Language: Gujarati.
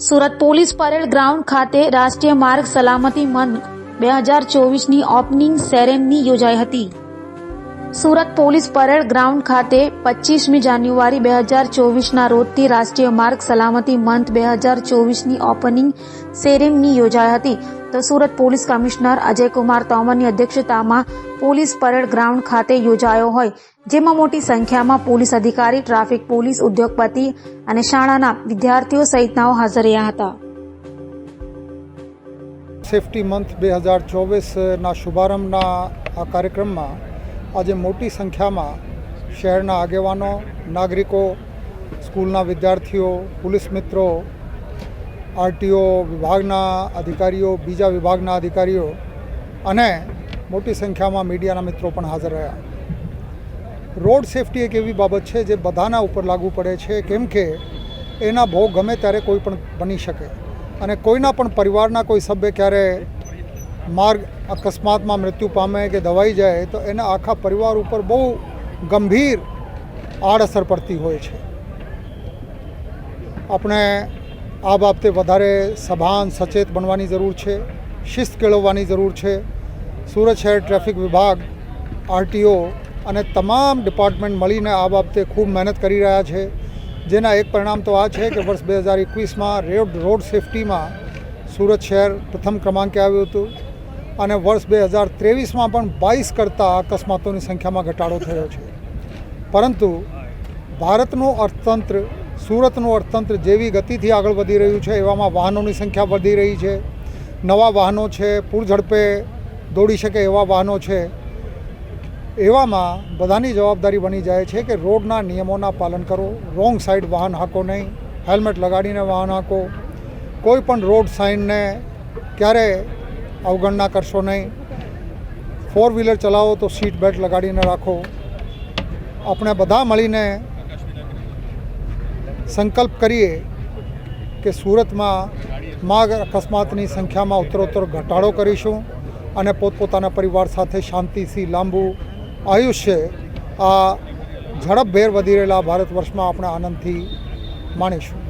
સુરત પોલીસ પરેડ ગ્રાઉન્ડ ખાતે રાષ્ટ્રીય માર્ગ સલામતી મંથ 2024ની ઓપનિંગ સેરેમની યોજાઈ હતી. સુરત પોલીસ પરેડ ગ્રાઉન્ડ ખાતે 25મી જાન્યુઆરી 2024ના રોજથી રાષ્ટ્રીય માર્ગ સલામતી મંથ 2024ની ઓપનિંગ સેરેમની યોજાઈ હતી. તો સુરત પોલીસ કમિશનર અજયકુમાર તોમરની અધ્યક્ષતામાં પોલીસ પરેડ ગ્રાઉન્ડ ખાતે યોજાયો હોય, જેમાં મોટી સંખ્યામાં પોલીસ અધિકારી, ટ્રાફિક પોલીસ, ઉદ્યોગપતિ અને શાળાના વિદ્યાર્થીઓ સહિતનાઓ હાજર રહ્યા હતા. સેફટી મંથ 2024ના શુભારંભના આ કાર્યક્રમમાં આજે મોટી સંખ્યામાં શહેરના આગેવાનો, નાગરિકો, સ્કૂલના વિદ્યાર્થીઓ, પોલીસ મિત્રો, આરટીઓ વિભાગના અધિકારીઓ, બીજા વિભાગના અધિકારીઓ અને મોટી સંખ્યામાં મીડિયાના મિત્રો પણ હાજર રહ્યા. રોડ સેફટી એક એવી બાબત છે જે બધાના ઉપર લાગુ પડે છે, કેમ કે એના ભોગ ગમે ત્યારે કોઈ પણ બની શકે અને કોઈના પણ પરિવારના કોઈ સભ્ય ક્યારે માર્ગ અકસ્માતમાં મૃત્યુ પામે કે દવાઈ જાય તો એના આખા પરિવાર ઉપર બહુ ગંભીર આડઅસર પડતી હોય છે. આપણે આ બાબતે વધારે સભાન સચેત બનવાની જરૂર છે, શિસ્ત કેળવવાની જરૂર છે. સુરત શહેર ટ્રાફિક વિભાગ, આરટીઓ અને તમામ ડિપાર્ટમેન્ટ મળીને આ બાબતે ખૂબ મહેનત કરી રહ્યા છે, જેના એક પરિણામ તો આ છે કે વર્ષ 2021માં રોડ સેફટીમાં સુરત શહેર પ્રથમ ક્રમાંકે આવ્યું હતું અને વર્ષ 2023માં પણ 22 કરતાં અકસ્માતોની સંખ્યામાં ઘટાડો થયો છે. પરંતુ ભારતનું અર્થતંત્ર, સુરતનું અર્થતંત્ર જેવી ગતિથી આગળ વધી રહ્યું છે, એવામાં વાહનોની સંખ્યા વધી રહી છે, નવા વાહનો છે, પૂર ઝડપે દોડી શકે એવા વાહનો છે. એવામાં બધાની જવાબદારી બની જાય છે કે રોડના નિયમોના પાલન કરો, રોંગ સાઈડ વાહન હાંકો નહીં, હેલ્મેટ લગાડીને વાહન હાંકો, કોઈ પણ રોડ સાઇનને ક્યારે અવગણના કરશો નહીં, 4 વ્હીલર ચલાવો તો સીટ બેલ્ટ લગાડીને રાખો. આપણે બધા મળીને સંકલ્પ કરીએ કે સુરતમાં માર્ગ અકસ્માતની સંખ્યામાં ઉત્તરોત્તર ઘટાડો કરીશું અને પોતપોતાના પરિવાર સાથે શાંતિથી લાંબુ આયુષ્ય આ ઝડપભેર વધી રહેલા ભારત વર્ષમાં આપણે આનંદથી માણીશું.